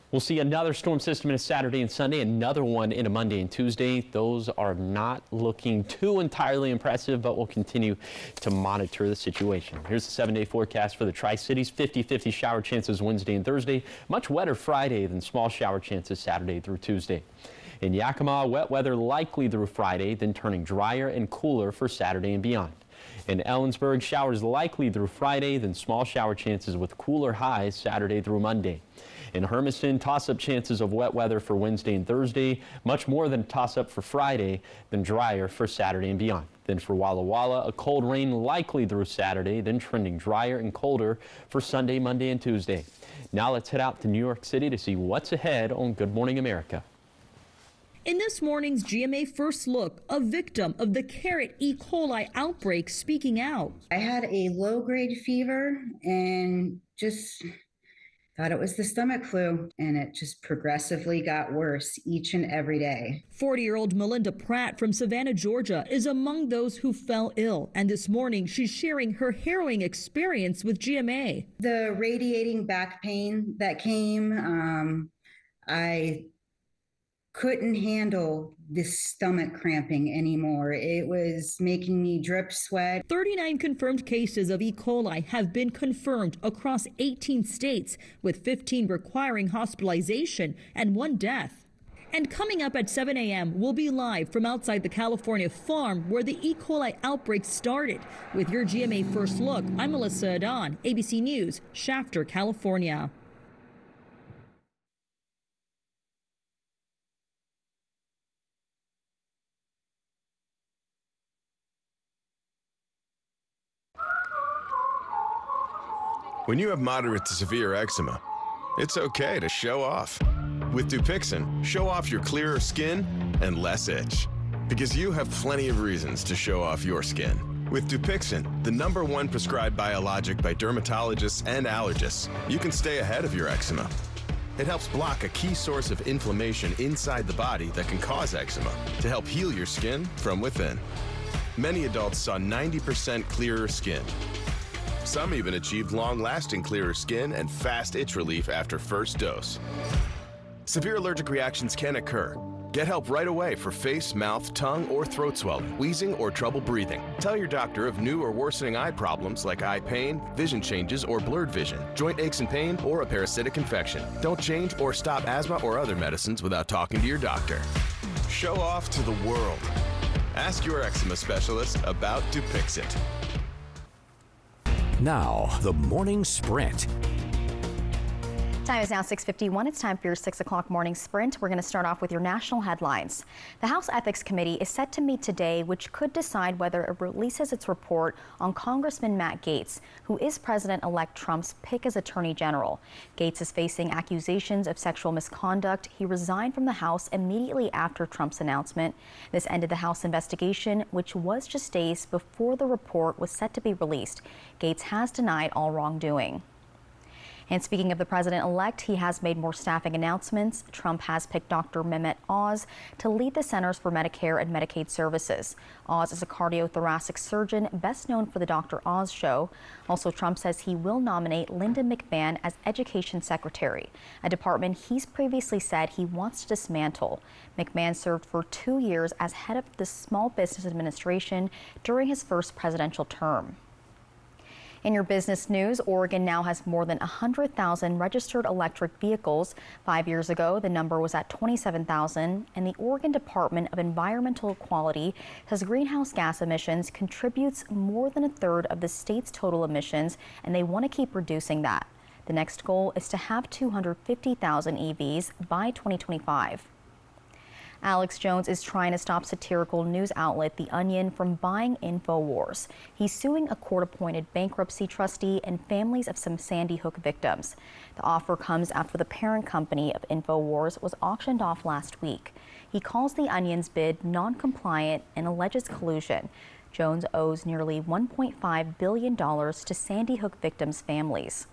We'll see another storm system in a Saturday and Sunday, another one in a Monday and Tuesday. Those are not looking too entirely impressive, but we'll continue to monitor the situation. Here's the 7-day forecast for the Tri-Cities. 50-50 shower chances Wednesday and Thursday. Much wetter Friday than small shower chances Saturday through Tuesday. In Yakima, wet weather likely through Friday, then turning drier and cooler for Saturday and beyond. In Ellensburg, showers likely through Friday, then small shower chances with cooler highs Saturday through Monday. In Hermiston, toss-up chances of wet weather for Wednesday and Thursday, much more than toss-up for Friday, then drier for Saturday and beyond. Then for Walla Walla, a cold rain likely through Saturday, then trending drier and colder for Sunday, Monday, and Tuesday. Now let's head out to New York City to see what's ahead on Good Morning America. In this morning's GMA First Look, a victim of the carrot E. coli outbreak speaking out. I had a low-grade fever and just thought it was the stomach flu, and it just progressively got worse each and every day. 40-year-old Melinda Pratt from Savannah, Georgia, is among those who fell ill, and this morning she's sharing her harrowing experience with GMA. The radiating back pain that came, I couldn't handle this stomach cramping anymore. It was making me drip sweat. 39 confirmed cases of E. coli have been confirmed across 18 states, with 15 requiring hospitalization and 1 death. And coming up at 7 a.m., we'll be live from outside the California farm where the E. coli outbreak started. With your GMA First Look, I'm Melissa Adon, ABC News, Shafter, California. When you have moderate to severe eczema, it's okay to show off. With Dupixent, show off your clearer skin and less itch. Because you have plenty of reasons to show off your skin. With Dupixent, the #1 prescribed biologic by dermatologists and allergists, you can stay ahead of your eczema. It helps block a key source of inflammation inside the body that can cause eczema to help heal your skin from within. Many adults saw 90% clearer skin. Some even achieved long-lasting clearer skin and fast itch relief after first dose. Severe allergic reactions can occur. Get help right away for face, mouth, tongue, or throat swelling, wheezing, or trouble breathing. Tell your doctor of new or worsening eye problems like eye pain, vision changes, or blurred vision, joint aches and pain, or a parasitic infection. Don't change or stop asthma or other medicines without talking to your doctor. Show off to the world. Ask your eczema specialist about Dupixent. Now, the morning sprint. Time is now 6:51. It's time for your 6 o'clock morning sprint. We're going to start off with your national headlines. The House Ethics Committee is set to meet today, which could decide whether it releases its report on Congressman Matt Gaetz, who is President-elect Trump's pick as Attorney General. Gaetz is facing accusations of sexual misconduct. He resigned from the House immediately after Trump's announcement. This ended the House investigation, which was just days before the report was set to be released. Gaetz has denied all wrongdoing. And speaking of the president-elect, he has made more staffing announcements. Trump has picked Dr. Mehmet Oz to lead the Centers for Medicare and Medicaid Services. Oz is a cardiothoracic surgeon, best known for the Dr. Oz Show. Also, Trump says he will nominate Linda McMahon as Education Secretary, a department he's previously said he wants to dismantle. McMahon served for 2 years as head of the Small Business Administration during his first presidential term. In your business news, Oregon now has more than 100,000 registered electric vehicles. 5 years ago, the number was at 27,000, and the Oregon Department of Environmental Quality says greenhouse gas emissions contributes more than a third of the state's total emissions, and they want to keep reducing that. The next goal is to have 250,000 EVs by 2025. Alex Jones is trying to stop satirical news outlet The Onion from buying InfoWars. He's suing a court-appointed bankruptcy trustee and families of some Sandy Hook victims. The offer comes after the parent company of InfoWars was auctioned off last week. He calls The Onion's bid non-compliant and alleges collusion. Jones owes nearly $1.5 billion to Sandy Hook victims' families.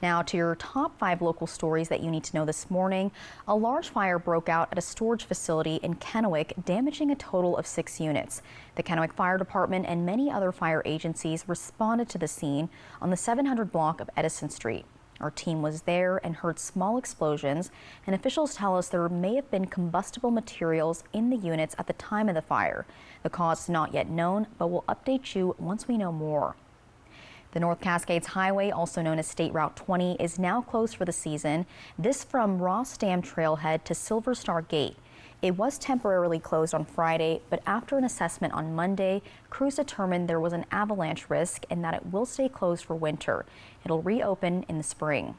Now to your top 5 local stories that you need to know this morning. A large fire broke out at a storage facility in Kennewick, damaging a total of 6 units. The Kennewick Fire Department and many other fire agencies responded to the scene on the 700 block of Edison Street. Our team was there and heard small explosions, and officials tell us there may have been combustible materials in the units at the time of the fire. The cause is not yet known, but we'll update you once we know more. The North Cascades Highway, also known as State Route 20, is now closed for the season. This from Ross Dam Trailhead to Silver Star Gate. It was temporarily closed on Friday, but after an assessment on Monday, crews determined there was an avalanche risk and that it will stay closed for winter. It'll reopen in the spring.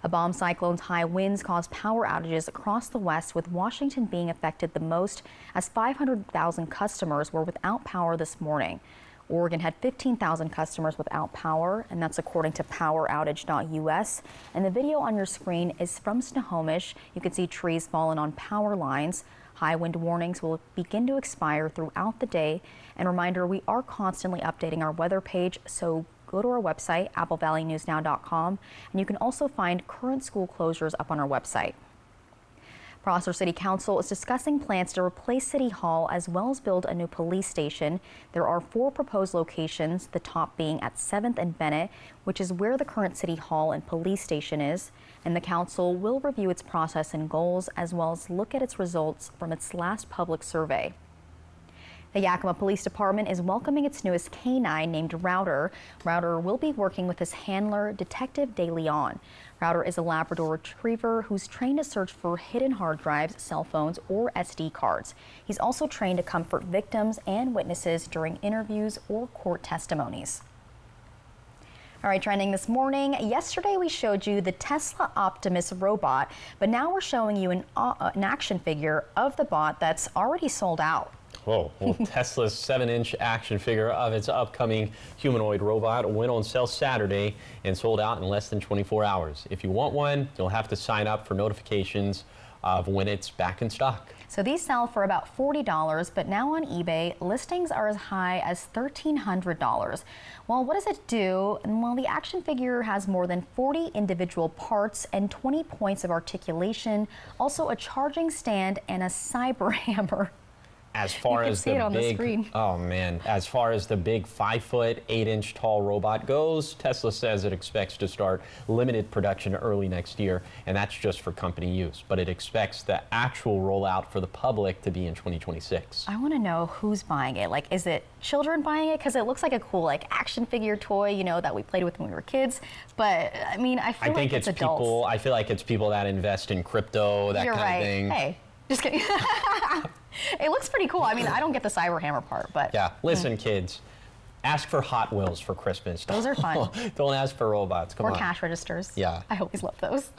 A bomb cyclone's high winds caused power outages across the west, with Washington being affected the most, as 500,000 customers were without power this morning. Oregon had 15,000 customers without power, and that's according to poweroutage.us. And the video on your screen is from Snohomish. You can see trees fallen on power lines. High wind warnings will begin to expire throughout the day. And reminder, we are constantly updating our weather page, so go to our website, applevalleynewsnow.com, and you can also find current school closures up on our website. Prosser City Council is discussing plans to replace City Hall as well as build a new police station. There are 4 proposed locations, the top being at 7th and Bennett, which is where the current City Hall and police station is. And the council will review its process and goals, as well as look at its results from its last public survey. The Yakima Police Department is welcoming its newest canine named Router. Router will be working with his handler, Detective De Leon. Router is a Labrador Retriever who's trained to search for hidden hard drives, cell phones, or SD cards. He's also trained to comfort victims and witnesses during interviews or court testimonies. All right, trending this morning. Yesterday we showed you the Tesla Optimus robot, but now we're showing you an action figure of the bot that's already sold out. Whoa, well, Tesla's 7-inch action figure of its upcoming humanoid robot went on sale Saturday and sold out in less than 24 hours. If you want one, you'll have to sign up for notifications of when it's back in stock. So these sell for about $40, but now on eBay, listings are as high as $1,300. Well, what does it do? Well, the action figure has more than 40 individual parts and 20 points of articulation, also a charging stand and a cyber hammer. As far as the big, oh man, as far as the big 5-foot, 8-inch tall robot goes, Tesla says it expects to start limited production early next year, and that's just for company use. But it expects the actual rollout for the public to be in 2026. I want to know who's buying it. Like, is it children buying it? Because it looks like a cool, like, action figure toy, you know, that we played with when we were kids. But I mean, I think it's adults. People. I feel like it's people that invest in crypto, that kind of thing. Hey, just kidding. It looks pretty cool. I mean, I don't get the cyber hammer part, but yeah. Listen, kids, ask for Hot Wheels for Christmas. Those are fun. Don't ask for robots. Come on. Or cash registers. Yeah. I always love those.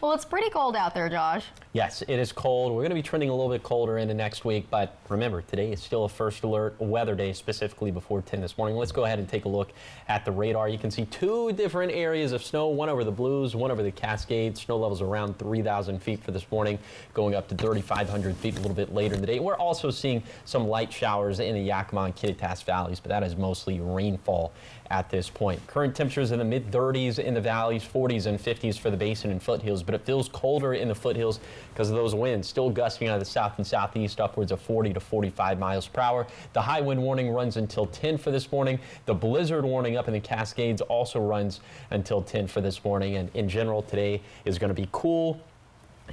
Well, it's pretty cold out there, Josh. Yes, it is cold. We're going to be trending a little bit colder into next week, but remember, today is still a first alert weather day, specifically before 10 this morning. Let's go ahead and take a look at the radar. You can see 2 different areas of snow, one over the Blues, one over the Cascades. Snow levels around 3,000 feet for this morning, going up to 3,500 feet a little bit later in the day. We're also seeing some light showers in the Yakima and Kittitas valleys, but that is mostly rainfall at this point. Current temperatures in the mid-30s in the valleys, 40s and 50s for the basin and foothills, but it feels colder in the foothills because of those winds still gusting out of the south and southeast upwards of 40 to 45 miles per hour. The high wind warning runs until 10 for this morning. The blizzard warning up in the Cascades also runs until 10 for this morning. And in general, today is going to be cool.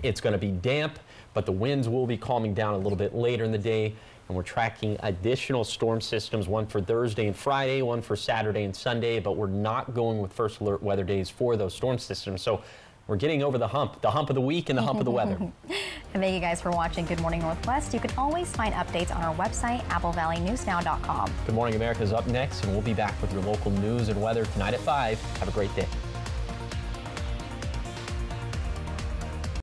It's going to be damp, but the winds will be calming down a little bit later in the day. And we're tracking additional storm systems, one for Thursday and Friday, one for Saturday and Sunday, but we're not going with first alert weather days for those storm systems. So we're getting over the hump of the week and the hump of the weather. And thank you guys for watching Good Morning Northwest. You can always find updates on our website, applevalleynewsnow.com. Good Morning America is up next, and we'll be back with your local news and weather tonight at 5. Have a great day.